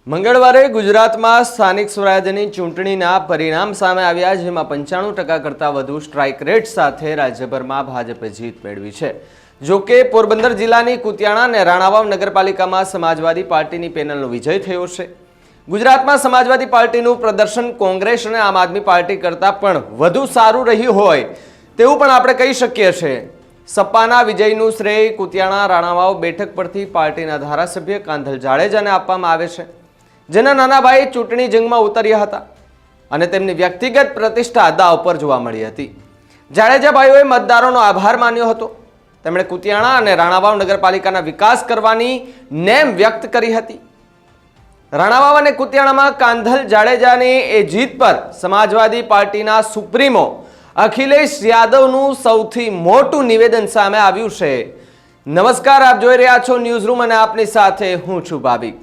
મંગળવારે ગુજરાતમાં સ્થાનિક સ્વરાજ્યની ચૂંટણીના પરિણામ સામે આવ્યા, જેમાં 95% કરતાં વધુ સ્ટ્રાઇક રેટ સાથે રાજ્યભરમાં ભાજપે જીત મેળવી છે। જો કે પોરબંદર જિલ્લાની કુતિયાણા અને રાણાવાવ નગરપાલિકામાં સમાજવાદી પાર્ટીની પેનલનો વિજય થયો છે। ગુજરાતમાં સમાજવાદી પાર્ટીનું પ્રદર્શન કોંગ્રેસ અને આમ આદમી પાર્ટી કરતાં પણ વધુ સારું રહ્યું હોય તેવું પણ આપણે કહી શકીએ છીએ। સપાના વિજયનું શ્રેય કુતિયાણા રાણાવાવ બેઠક પરથી પાર્ટીના ધારાસભ્ય કાંધલ જાડેજાને આપવામાં આવે છે, જેના નાના ભાઈ ચૂંટણી જંગમાં ઉતર્યા હતા અને તેમની વ્યક્તિગત પ્રતિષ્ઠા દાવ પર જોવા મળી હતી। જાડેજા ભાઈઓએ મતદારોનો આભાર માન્યો હતો। તેમણે કુતિયાણા અને રાણાવાવ નગરપાલિકાના વિકાસ કરવાની નેમ વ્યક્ત કરી હતી। રાણાવાવ અને કુતિયાણામાં કાંધલ જાડેજાની એ જીત પર સમાજવાદી પાર્ટીના સુપ્રીમો અખિલેશ યાદવનું સૌથી મોટું નિવેદન સામે આવ્યું છે। નમસ્કાર, આપ જોઈ રહ્યા છો ન્યૂઝ રૂમ અને આપની સાથે હું છું ભાવિક।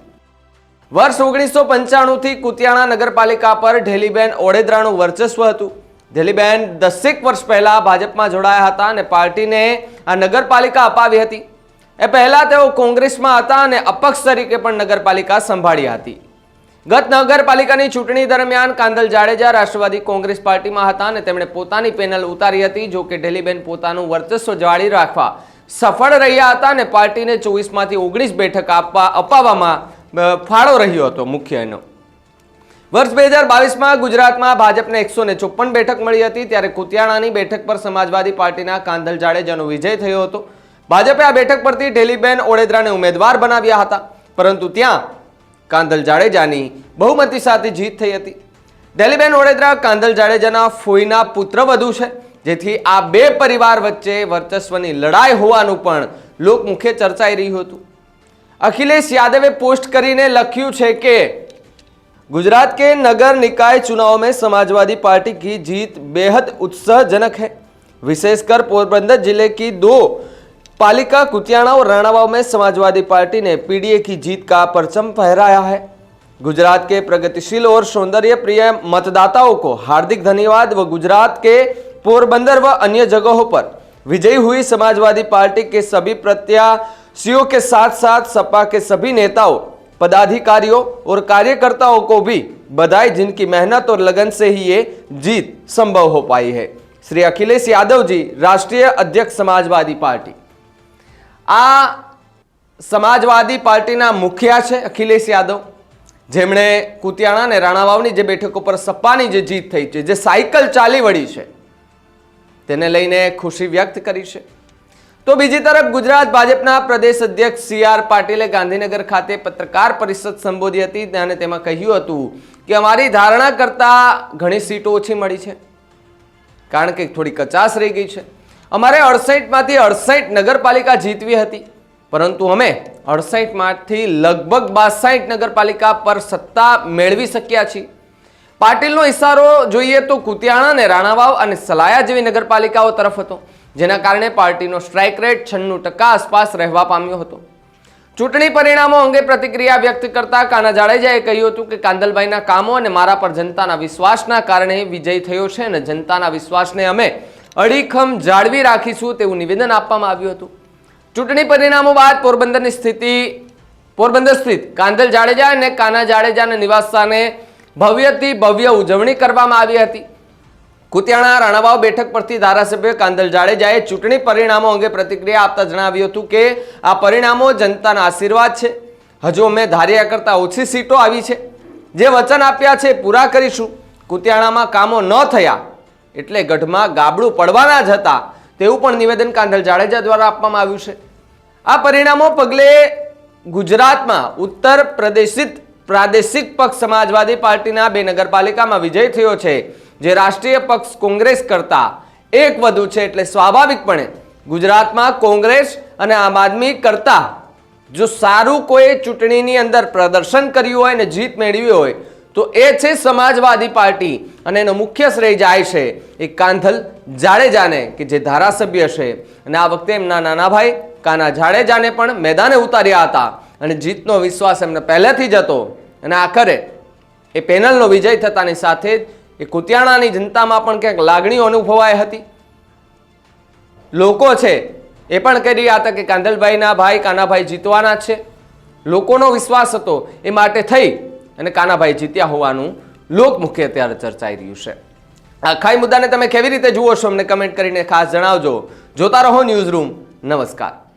વર્ષ 1995 થી કુતિયાણા નગરપાલિકા પર ઢેલીબેન ઓડેદરાનું વર્ચસ્વ હતું। ઢેલીબેન 10 વર્ષ પહેલા ભાજપમાં જોડાયા હતા અને પાર્ટીને આ નગરપાલિકા અપાવી હતી। એ પહેલા તેઓ કોંગ્રેસમાં હતા અને અપક્ષ તરીકે પણ નગરપાલિકા સંભાળી હતી। ગત નગરપાલિકાની ચૂંટણી દરમિયાન કાંધલ જાડેજા રાષ્ટ્રવાદી કોંગ્રેસ પાર્ટીમાં હતા અને તેમણે પોતાની પેનલ ઉતારી હતી। જો કે ઢેલીબેન પોતાનું વર્ચસ્વ જાળવી રાખવા સફળ રહ્યા હતા અને પાર્ટીને 24 માંથી 19 બેઠક અપાવવામાં ફાળો રહ્યો હતો મુખ્ય એનો। વર્ષ 2022માં ગુજરાતમાં ભાજપને 154 બેઠક મળી હતી, ત્યારે કુતિયાણાની બેઠક પર સમાજવાદી પાર્ટીના કાંધલ જાડેજાનો વિજય થયો હતો। ભાજપે આ બેઠક પરથી ઢેલીબેન ઓડેદરાને ઉમેદવાર બનાવ્યા હતા, પરંતુ ત્યાં કાંધલ જાડેજાની બહુમતી સાથે જીત થઈ હતી। ઢેલીબેન ઓડેદરા કાંધલ જાડેજાના ફોઈના પુત્રવધુ છે, જેથી આ બે પરિવાર વચ્ચે વર્ચસ્વની લડાઈ હોવાનું પણ લોકમુખે ચર્ચાઈ રહ્યું હતું। अखिलेश यादव ने पोस्ट કરીને લખ્યું છે કે गुजरात के नगर निकाय चुनाव में समाजवादी पार्टी की जीत बेहद उत्साहजनक है। विशेषकर पोरबंदर जिले की 2 पालिका कुतियाणा और राणावाव में समाजवादी पार्टी ने पीडीए की जीत का परचम फहराया है। गुजरात के प्रगतिशील और सौंदर्य प्रिय मतदाताओं को हार्दिक धन्यवाद व गुजरात के पोरबंदर व अन्य जगहों पर विजयी हुई समाजवादी पार्टी के सभी प्रत्याशियों के साथ साथ सपा के सभी नेताओं, पदाधिकारियों और कार्यकर्ताओं को भी बधाई, जिनकी मेहनत और लगन से ही ये जीत संभव हो पाई है। श्री अखिलेश यादव जी, राष्ट्रीय अध्यक्ष समाजवादी पार्टी। आ समाजवादी पार्टीना मुखिया है अखिलेश यादव, જેમણે કુતિયાણા અને રાણાવાવની જે બેઠકો પર સપાની જે જીત થઈ છે, જે સાયકલ ચાલી વળી છે, તેને લઈને ખુશી વ્યક્ત કરી છે। તો બીજી તરફ ગુજરાત ભાજપના પ્રદેશ અધ્યક્ષ CR પાટીલે ગાંધીનગર ખાતે પત્રકાર પરિષદ સંબોધી હતી અને તેમાં કહ્યું હતું કે અમારી ધારણા કરતાં ઘણી સીટો ઓછી મળી છે, કારણ કે થોડી કચાશ રહી ગઈ છે। અમારે 68 માંથી 68 નગરપાલિકા જીતવી હતી, પરંતુ અમે 68 માંથી લગભગ 62 નગરપાલિકા પર સત્તા મેળવી શક્યા છીએ। પાટીલનો ઇશારો જોઈએ તો કુતિયાણા અને રાણાવાવ અને સલાયા જેવી નગરપાલિકાઓ તરફ હતો, જેના કારણે પાર્ટીનો સ્ટ્રાઇક રેટ 96% આસપાસ રહેવા પામ્યો હતો। ચૂંટણી પરિણામો અંગે પ્રતિક્રિયા વ્યક્ત કરતા કાના જાડેજાએ કહ્યું હતું કે કાંદલભાઈના કામો અને મારા પર જનતાના વિશ્વાસના કારણે વિજય થયો છે અને જનતાના વિશ્વાસને અમે અડીખમ જાળવી રાખીશું તેવું નિવેદન આપવામાં આવ્યું હતું। ચૂંટણી પરિણામો બાદ પોરબંદર સ્થિત કાંધલ જાડેજા અને કાના જાડેજાના નિવાસસ્થાને ભવ્યથી ભવ્ય ઉજવણી કરવામાં આવી હતી। કુતિયાણા રાણાવાવ બેઠક પરથી ધારાસભ્ય કાંધલ જાડેજાએ ચૂંટણી પરિણામો અંગે પ્રતિક્રિયા આપતા જણાવ્યું હતું કે આ પરિણામો જનતાના આશીર્વાદ છે। હજુ અમે ધાર્યા કરતાં ઓછી સીટો આવી છે, જે વચન આપ્યા છે પૂરા કરીશું। કુતિયાણામાં કામો ન થયા એટલે ગઢમાં ગાબડું પડવાના જ હતા તેવું પણ નિવેદન કાંધલ જાડેજા દ્વારા આપવામાં આવ્યું છે। આ પરિણામો પગલે ગુજરાતમાં ઉત્તર પ્રાદેશિક પક્ષ સમાજવાદી પાર્ટીના 2 નગરપાલિકામાં વિજય થયો છે, જે રાષ્ટ્રીય પક્ષ કોંગ્રેસ કરતા 1 વધુ છે। એટલે સ્વાભાવિકપણે ગુજરાતમાં કોંગ્રેસ અને આમ આદમી કરતા જો સારું કોઈ ચૂંટણીની અંદર પ્રદર્શન કર્યું હોય અને જીત મેળવી હોય તો એ છે સમાજવાદી પાર્ટી, અને એનો મુખ્ય શ્રેય જાય છે એ કાંધલ જાડેજાને, કે જે ધારાસભ્ય છે અને આ વખતે એમના નાના ભાઈ કાના જાડેજાને પણ મેદાને ઉતાર્યા હતા અને જીતનો વિશ્વાસ એમને પહેલેથી જ હતો। અને આખરે એ પેનલનો વિજય થતાની સાથે એ કુતિયાણાની જનતામાં પણ ક્યાંક લાગણીઓ અનુભવાઈ હતી। લોકો છે એ પણ કહી રહ્યા હતા કે કાંધલભાઈના ભાઈ કાનાભાઈ જીતવાના છે। લોકોનો વિશ્વાસ હતો, એ માટે થઈ અને કાનાભાઈ જીત્યા હોવાનું લોકમુખે અત્યારે ચર્ચાઈ રહ્યું છે. આખા મુદ્દાને તમે કેવી રીતે જુઓ છો અમને કમેન્ટ કરીને ખાસ જણાવજો. જોતા રહો ન્યૂઝ રૂમ. નમસ્કાર.